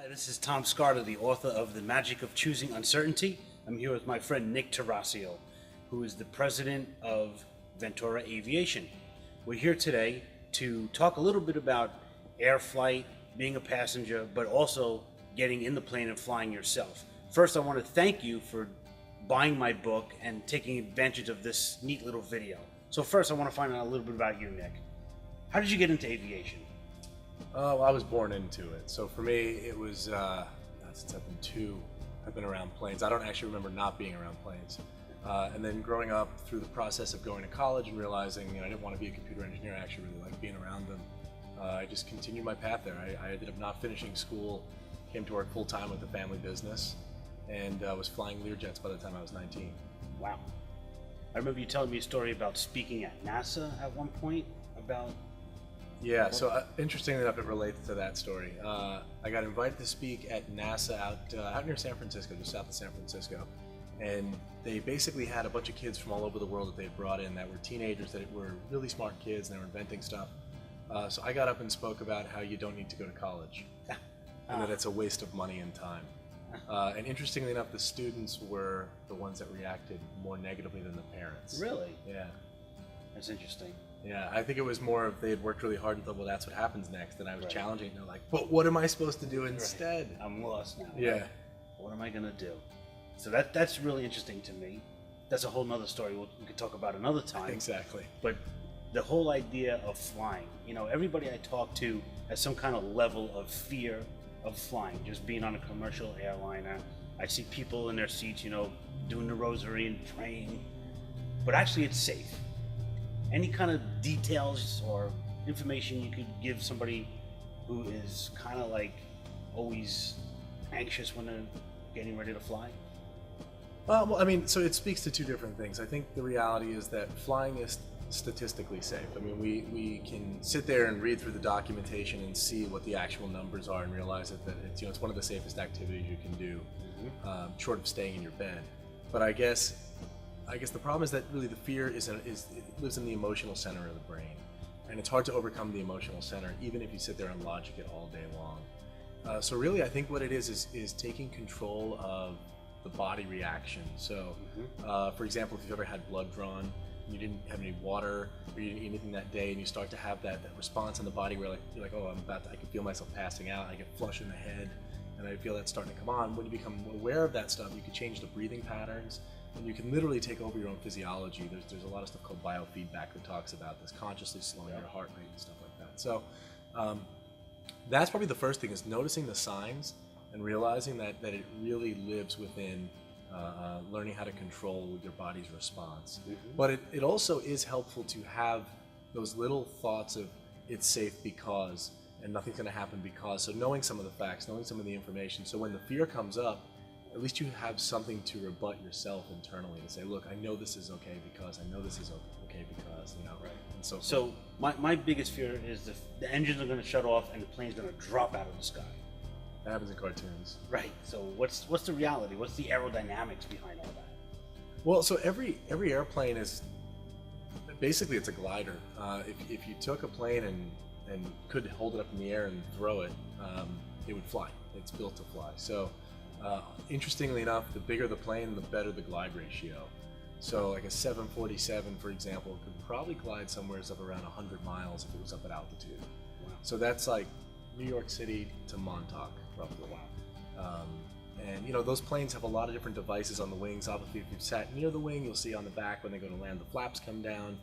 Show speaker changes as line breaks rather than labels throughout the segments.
This is Tom Scarter, the author of The Magic of Choosing Uncertainty. I'm here with my friend Nik Taracio, who is the president of Ventura Aviation. We're here today to talk a little bit about air flight, being a passenger, but also getting in the plane and flying yourself. First, I want to thank you for buying my book and taking advantage of this neat little video. So first, I want to find out a little bit about you, Nik. How did you get into aviation?
Well, I was born into it. So for me, it was, since I've been around planes. I don't actually remember not being around planes. And then growing up through the process of going to college and realizing I didn't want to be a computer engineer, I actually really liked being around them. I just continued my path there. I ended up not finishing school, came to work full time with the family business, and was flying Learjets by the time I was 19.
Wow. I remember you telling me a story about speaking at NASA at one point about...
Yeah, so interestingly enough, it relates to that story. I got invited to speak at NASA out near San Francisco, just south of San Francisco. And they basically had a bunch of kids from all over the world that they brought in that were teenagers, that were really smart kids, and they were inventing stuff. So I got up and spoke about how you don't need to go to college, and that it's a waste of money and time. And interestingly enough, the students were the ones that reacted more negatively than the parents.
Really?
Yeah.
That's interesting.
Yeah, I think it was more of they had worked really hard and thought, well, that's what happens next. And I was challenging, and they're like, but what am I supposed to do instead?
Right. I'm lost now.
Yeah.
Right? What am I going to do? So that's really interesting to me. That's a whole nother story we could talk about another time.
Exactly.
But the whole idea of flying, everybody I talk to has some kind of level of fear of flying, just being on a commercial airliner. I see people in their seats, doing the rosary and praying. But actually it's safe. Any kind of details or information you could give somebody who is kind of like always anxious when they're getting ready to fly?
Well, I mean, so it speaks to two different things. I think the reality is that flying is statistically safe. I mean, we can sit there and read through the documentation and see what the actual numbers are and realize that it's one of the safest activities you can do, short of staying in your bed. But I guess the problem is that really the fear it lives in the emotional center of the brain, and it's hard to overcome the emotional center even if you sit there and logic it all day long. So really, I think what it is taking control of the body reaction. So, for example, if you've ever had blood drawn, and you didn't have any water or you didn't eat anything that day, and you start to have that response in the body where you're like, oh, I can feel myself passing out. I get flush in the head, and I feel that starting to come on. When you become aware of that stuff, you can change the breathing patterns. And you can literally take over your own physiology. There's a lot of stuff called biofeedback that talks about this, consciously slowing your heart rate and stuff like that. So that's probably the first thing, is noticing the signs and realizing that it really lives within learning how to control your body's response. But it also is helpful to have those little thoughts of it's safe because, and nothing's going to happen because. So knowing some of the facts, knowing some of the information. So when the fear comes up, at least you have something to rebut yourself internally and say, look, I know this is okay because, I know this is okay because,
Right.
And so forth.
So my biggest fear is the engines are going to shut off and the plane's going to drop out of the sky.
That happens in cartoons.
Right. So what's the reality? What's the aerodynamics behind all that?
Well, so every airplane is, basically it's a glider. If you took a plane and could hold it up in the air and throw it, it would fly. It's built to fly. So interestingly enough, the bigger the plane, the better the glide ratio. So like a 747, for example, could probably glide somewhere up around 100 miles if it was up at altitude.
Wow.
So that's like New York City to Montauk, roughly. And those planes have a lot of different devices on the wings. Obviously, if you've sat near the wing, you'll see on the back when they go to land, the flaps come down.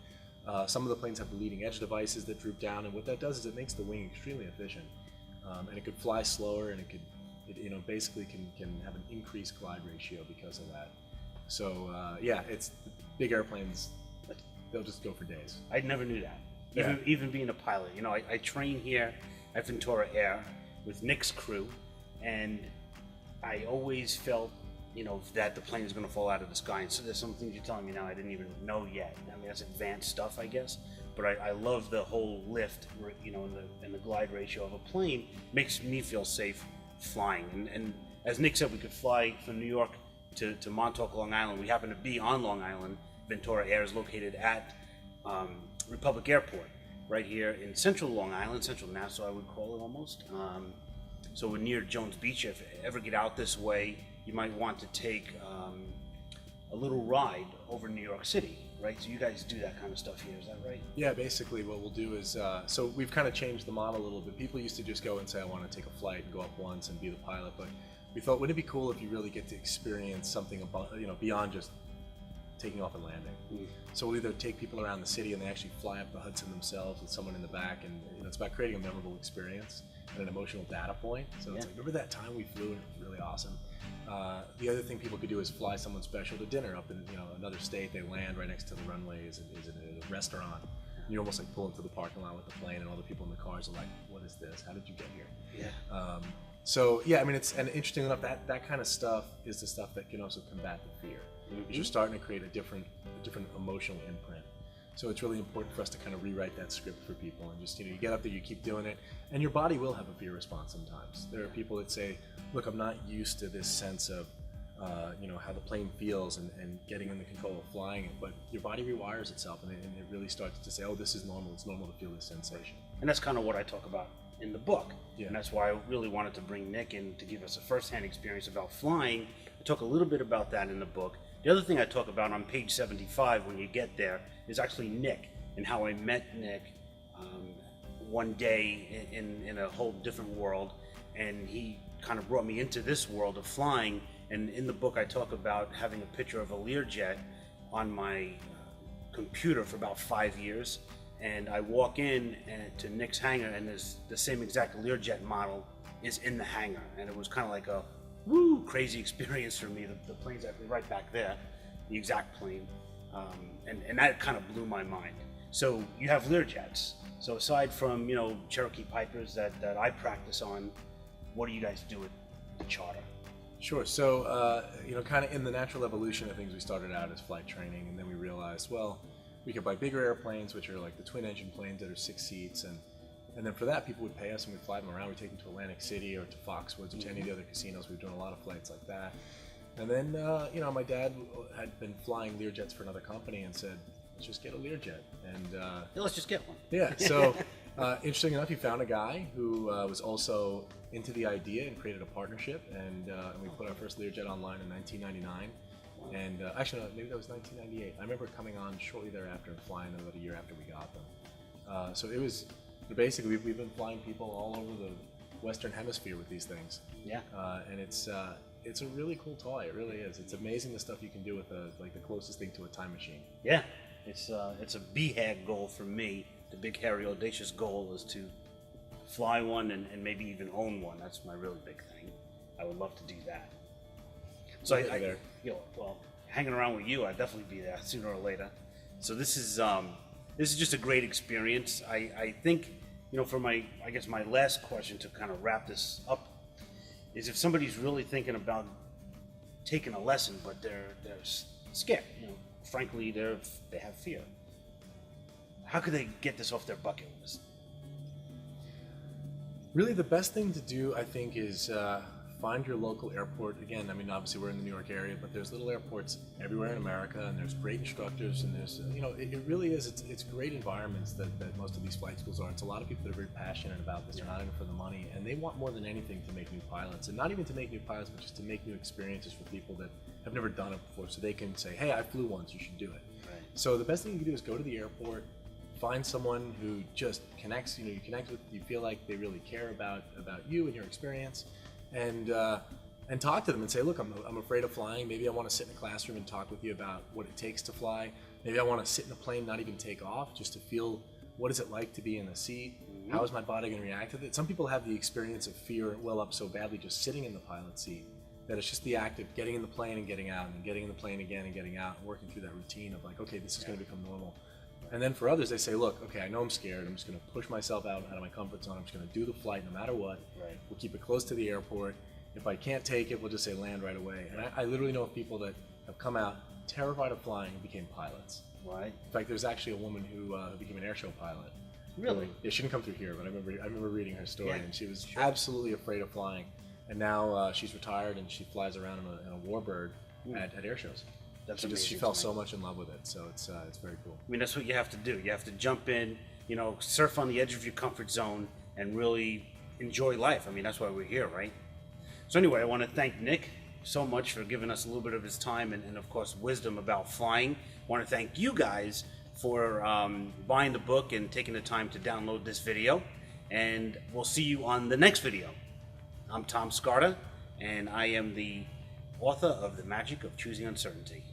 Some of the planes have the leading edge devices that droop down, and what that does is it makes the wing extremely efficient. And it could fly slower, and it basically can have an increased glide ratio because of that. So it's big airplanes. They'll just go for days.
I never knew that.
Yeah.
Even being a pilot, I train here at Ventura Air with Nik's crew, and I always felt, that the plane is going to fall out of the sky. And so there's some things you're telling me now I didn't even know yet. I mean, that's advanced stuff, I guess. But I love the whole lift, and the glide ratio of a plane makes me feel safe flying. And as Nik said, we could fly from New York to Montauk, Long Island. We happen to be on Long Island. Ventura Air is located at Republic Airport, right here in central Long Island, central Nassau, I would call it almost. So we're near Jones Beach. If you ever get out this way, you might want to take a little ride over New York City, right? So you guys do that kind of stuff here, is that right?
Yeah, basically what we'll do is, so we've kind of changed the model a little bit. People used to just go and say, I want to take a flight and go up once and be the pilot, but we thought, wouldn't it be cool if you really get to experience something about, beyond just taking off and landing. So we'll either take people around the city and they actually fly up the Hudson themselves with someone in the back, and it's about creating a memorable experience and an emotional data point. So it's like, remember that time we flew and it was really awesome. The other thing people could do is fly someone special to dinner up in another state. They land right next to the runway, is a restaurant. And you almost like pull into the parking lot with the plane, and all the people in the cars are like, what is this? How did you get here?
Yeah.
So yeah, I mean, and interesting enough, that kind of stuff is the stuff that can also combat the fear. You're starting to create a different emotional imprint. So it's really important for us to kind of rewrite that script for people, and just you get up there, you keep doing it, and your body will have a fear response sometimes. There are people that say, look, I'm not used to this sense of how the plane feels and getting in the control of flying it, but your body rewires itself, and it really starts to say, oh, this is normal. It's normal to feel this sensation.
And that's kind of what I talk about in the book.
Yeah.
And that's why I really wanted to bring Nick in to give us a first-hand experience about flying. I talk a little bit about that in the book. The other thing I talk about on page 75 when you get there is actually Nick, and how I met Nick one day in a whole different world, and he kind of brought me into this world of flying. And in the book I talk about having a picture of a Learjet on my computer for about 5 years, and I walk in to Nick's hangar, and there's the same exact Learjet model is in the hangar, and it was kind of like a woo crazy experience for me. The plane's actually right back there, the exact plane, and that kind of blew my mind. So you have Learjets. So aside from Cherokee Pipers that I practice on, what do you guys do with the charter?
Sure. So kind of in the natural evolution of things, we started out as flight training, and then we realized, well, we could buy bigger airplanes, which are like the twin engine planes that are 6 seats, and then for that, people would pay us and we'd fly them around. We'd take them to Atlantic City or to Foxwoods or to any of the other casinos. We were doing a lot of flights like that. And then, my dad had been flying Learjets for another company and said, let's just get a Learjet. And
Yeah, let's just get one.
yeah, so interesting enough, he found a guy who was also into the idea and created a partnership. And we put our first Learjet online in 1999. And actually, no, maybe that was 1998. I remember coming on shortly thereafter and flying them about a year after we got them. So it was basically, we've been flying people all over the Western Hemisphere with these things.
Yeah.
And it's a really cool toy. It really is. It's amazing the stuff you can do with the closest thing to a time machine.
Yeah, it's a BHAG goal for me. The big, hairy, audacious goal is to fly one and maybe even own one. That's my really big thing. I would love to do that. So hanging around with you, I'd definitely be there sooner or later. So this is just a great experience. I think, for my last question to kind of wrap this up is, if somebody's really thinking about taking a lesson, but they're scared, frankly, they have fear. How could they get this off their bucket list?
Really, the best thing to do, I think, is find your local airport. Again, I mean, obviously we're in the New York area, but there's little airports everywhere in America, and there's great instructors, and there's, it really is, it's great environments that most of these flight schools are. It's a lot of people that are very passionate about this. They're not in it for the money, and they want more than anything to make new pilots, and not even to make new pilots, but just to make new experiences for people that have never done it before, so they can say, hey, I flew once, you should do it.
Right.
So the best thing you can do is go to the airport, find someone who just connects, you connect with, you feel like they really care about you and your experience, and talk to them and say, look, I'm afraid of flying. Maybe I want to sit in a classroom and talk with you about what it takes to fly. Maybe I want to sit in a plane, not even take off, just to feel what is it like to be in a seat. How is my body going to react to it? Some people have the experience of fear well up so badly just sitting in the pilot seat that it's just the act of getting in the plane and getting out, and getting in the plane again and getting out, and working through that routine of like, okay, this is going to become normal. And then for others, they say, look, okay, I know I'm scared. I'm just going to push myself out of my comfort zone. I'm just going to do the flight no matter what.
Right.
We'll keep it close to the airport. If I can't take it, we'll just say land right away. And I literally know of people that have come out terrified of flying and became pilots.
Right.
In fact, there's actually a woman who became an airshow pilot.
Really?
Yeah, she didn't come through here, but I remember reading her story, and she was absolutely afraid of flying. And now she's retired, and she flies around in a warbird at air shows. She fell so much in love with it, so it's very cool.
I mean, that's what you have to do. You have to jump in, surf on the edge of your comfort zone, and really enjoy life. I mean, that's why we're here, right? So anyway, I want to thank Nick so much for giving us a little bit of his time and of course, wisdom about flying. I want to thank you guys for buying the book and taking the time to download this video. And we'll see you on the next video. I'm Tom Scarta, and I am the author of The Magic of Choosing Uncertainty.